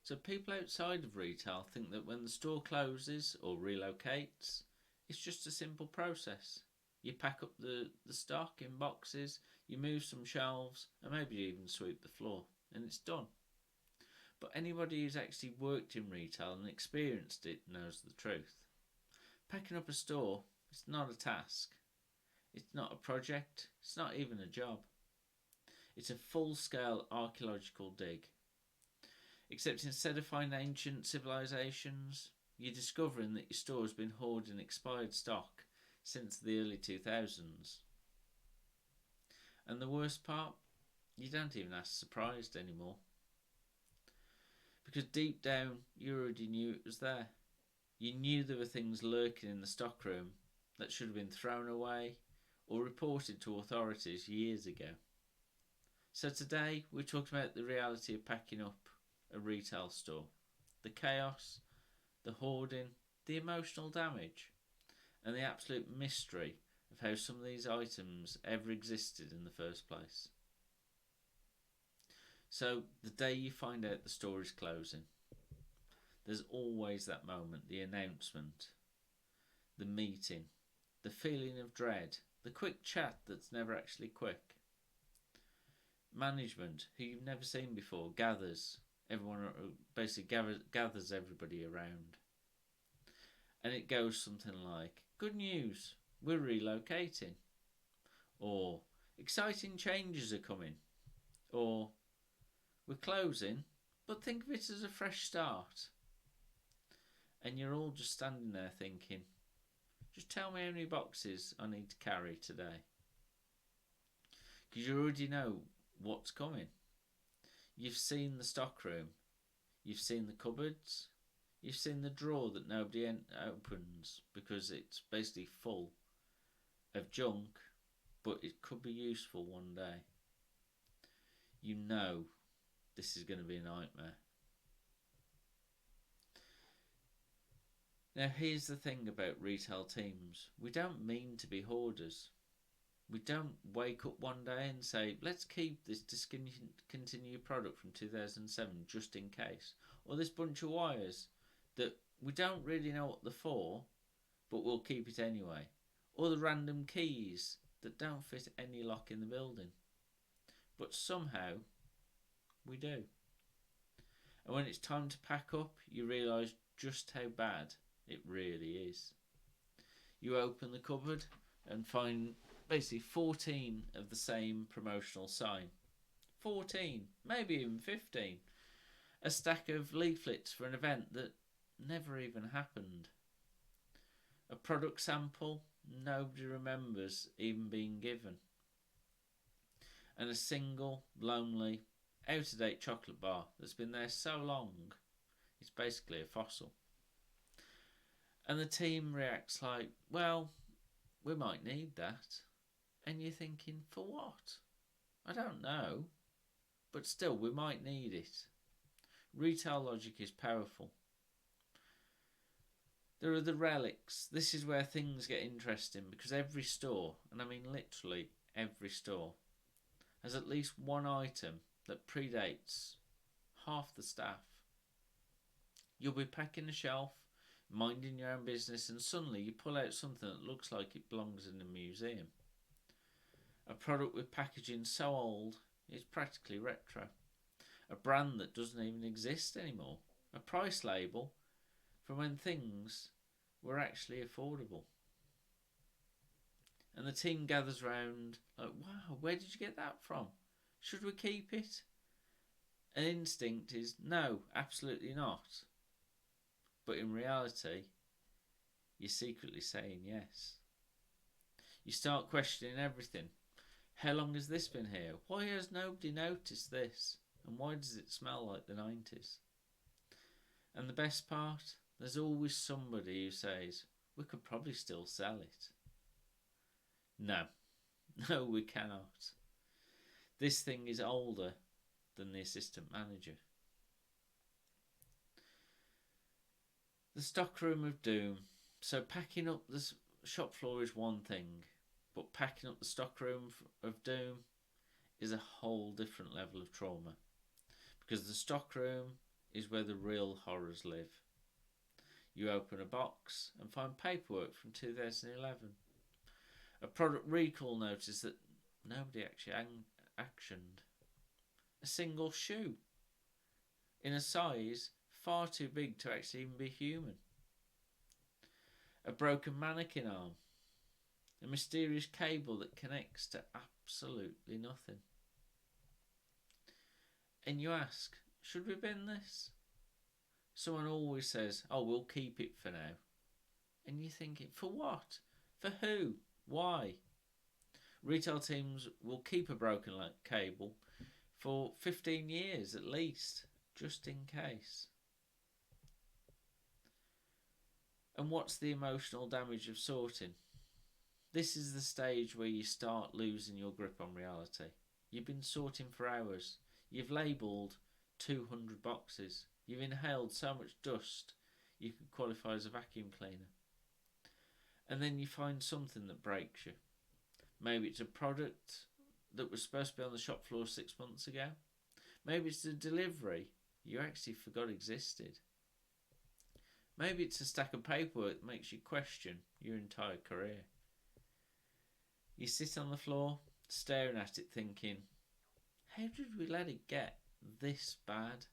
So people outside of retail think that when the store closes or relocates, it's just a simple process. You pack up the stock in boxes, you move some shelves, and maybe you even sweep the floor, and it's done. But anybody who's actually worked in retail and experienced it knows the truth. Packing up a store is not a task, it's not a project, it's not even a job. It's a full scale archaeological dig. Except instead of finding ancient civilizations, you're discovering that your store has been hoarding expired stock since the early 2000s. And the worst part, you don't even ask surprised anymore. Because deep down, you already knew it was there. You knew there were things lurking in the stockroom that should have been thrown away or reported to authorities years ago. So today, we're talking about the reality of packing up a retail store. The chaos, the hoarding, the emotional damage, and the absolute mystery of how some of these items ever existed in the first place. So, the day you find out the store is closing, there's always that moment, the announcement, the meeting, the feeling of dread, the quick chat that's never actually quick. Management, who you've never seen before, gathers everybody around. And it goes something like, good news, we're relocating. Or, exciting changes are coming. Or, we're closing, but think of it as a fresh start. And you're all just standing there thinking, just tell me how many boxes I need to carry today. Because you already know what's coming. You've seen the stockroom. You've seen the cupboards. You've seen the drawer that nobody opens because it's basically full of junk, but it could be useful one day. You know this is going to be a nightmare. Now here's the thing about retail teams. We don't mean to be hoarders. We don't wake up one day and say, let's keep this discontinued product from 2007 just in case. Or this bunch of wires that we don't really know what they're for, but we'll keep it anyway. Or the random keys that don't fit any lock in the building. But somehow, we do. And when it's time to pack up, you realise just how bad it really is. You open the cupboard and find basically 14 of the same promotional sign. 14, maybe even 15. A stack of leaflets for an event that never even happened. A product sample nobody remembers even being given. And a single, lonely, out-of-date chocolate bar that's been there so long, it's basically a fossil. And the team reacts like, well, we might need that. And you're thinking, for what? I don't know. But still, we might need it. Retail logic is powerful. There are the relics. This is where things get interesting because every store, and I mean literally every store, has at least one item that predates half the staff. You'll be packing a shelf, minding your own business, and suddenly you pull out something that looks like it belongs in a museum. A product with packaging so old it's practically retro. A brand that doesn't even exist anymore. A price label from when things were actually affordable. And the team gathers round like, wow, where did you get that from? Should we keep it? An instinct is no, absolutely not. But in reality, you're secretly saying yes. You start questioning everything. How long has this been here? Why has nobody noticed this? And why does it smell like the 90s? And the best part, there's always somebody who says, we could probably still sell it. No, no we cannot. This thing is older than the assistant manager. The stockroom of doom. So packing up the shop floor is one thing, but packing up the stockroom of doom is a whole different level of trauma. Because the stockroom is where the real horrors live. You open a box and find paperwork from 2011. A product recall notice that nobody actually actioned. A single shoe in a size far too big to actually even be human. A broken mannequin arm. A mysterious cable that connects to absolutely nothing. And you ask, should we bin this? Someone always says, oh, we'll keep it for now. And you're thinking, for what? For who? Why? Retail teams will keep a broken cable for 15 years at least, just in case. And what's the emotional damage of sorting? This is the stage where you start losing your grip on reality. You've been sorting for hours. You've labelled 200 boxes. You've inhaled so much dust you could qualify as a vacuum cleaner. And then you find something that breaks you. Maybe it's a product that was supposed to be on the shop floor 6 months ago. Maybe it's a delivery you actually forgot existed. Maybe it's a stack of paperwork that makes you question your entire career. You sit on the floor, staring at it thinking, how did we let it get this bad?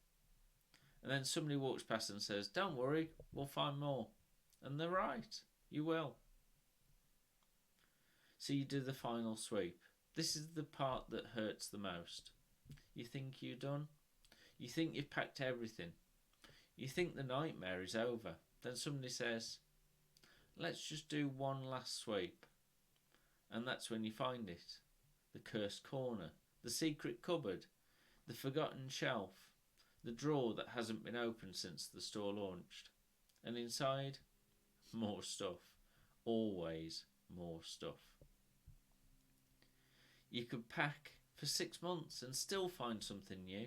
And then somebody walks past and says, don't worry, we'll find more. And they're right, you will. So you do the final sweep. This is the part that hurts the most. You think you're done. You think you've packed everything. You think the nightmare is over. Then somebody says, let's just do one last sweep. And that's when you find it. The cursed corner, the secret cupboard, the forgotten shelf, the drawer that hasn't been opened since the store launched. And inside, more stuff. Always more stuff. You could pack for 6 months and still find something new.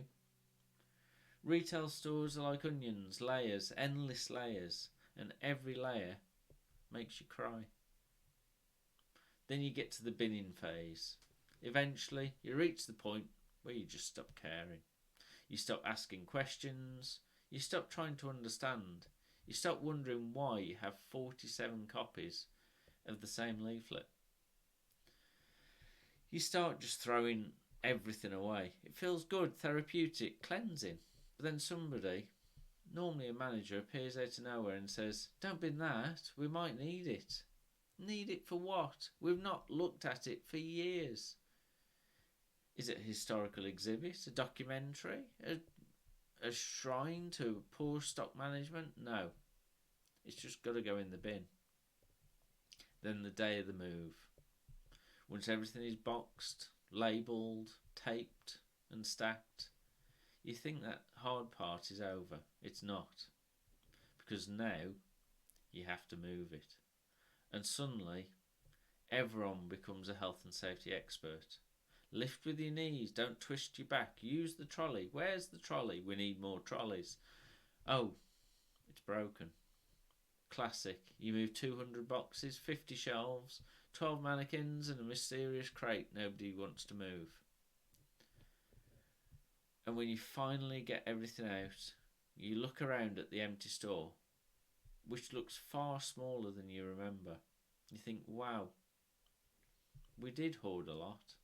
Retail stores are like onions, layers, endless layers, and every layer makes you cry. Then you get to the binning phase. Eventually, you reach the point where you just stop caring. You stop asking questions. You stop trying to understand. You stop wondering why you have 47 copies of the same leaflet. You start just throwing everything away. It feels good, therapeutic, cleansing. But then somebody, normally a manager, appears out of nowhere and says, don't bin that, we might need it. Need it for what? We've not looked at it for years. Is it a historical exhibit? A documentary? A shrine to poor stock management? No. It's just got to go in the bin. Then the day of the move. Once everything is boxed, labelled, taped and stacked, you think that hard part is over. It's not. Because now you have to move it. And suddenly, everyone becomes a health and safety expert. Lift with your knees, don't twist your back. Use the trolley. Where's the trolley? We need more trolleys. Oh, it's broken. Classic. You move 200 boxes, 50 shelves, 12 mannequins and a mysterious crate nobody wants to move. And when you finally get everything out, you look around at the empty store, which looks far smaller than you remember. You think, wow, we did hoard a lot.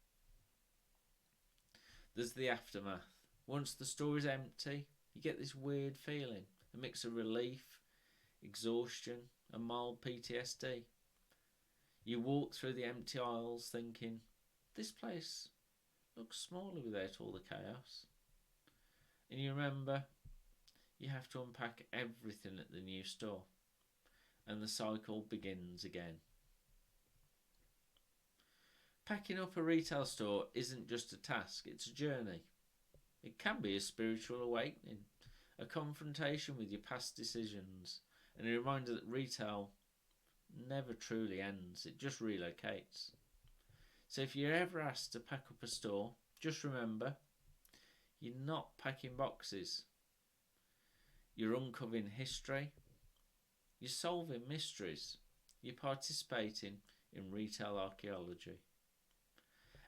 There's the aftermath. Once the store is empty, you get this weird feeling, a mix of relief, exhaustion and mild PTSD. You walk through the empty aisles thinking, this place looks smaller without all the chaos. And you remember you have to unpack everything at the new store. And the cycle begins again. Packing up a retail store isn't just a task, it's a journey. It can be a spiritual awakening, a confrontation with your past decisions, and a reminder that retail never truly ends, it just relocates. So if you're ever asked to pack up a store, just remember, you're not packing boxes. You're uncovering history. You're solving mysteries. You're participating in retail archaeology.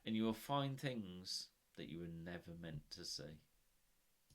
And you will find things that you were never meant to see.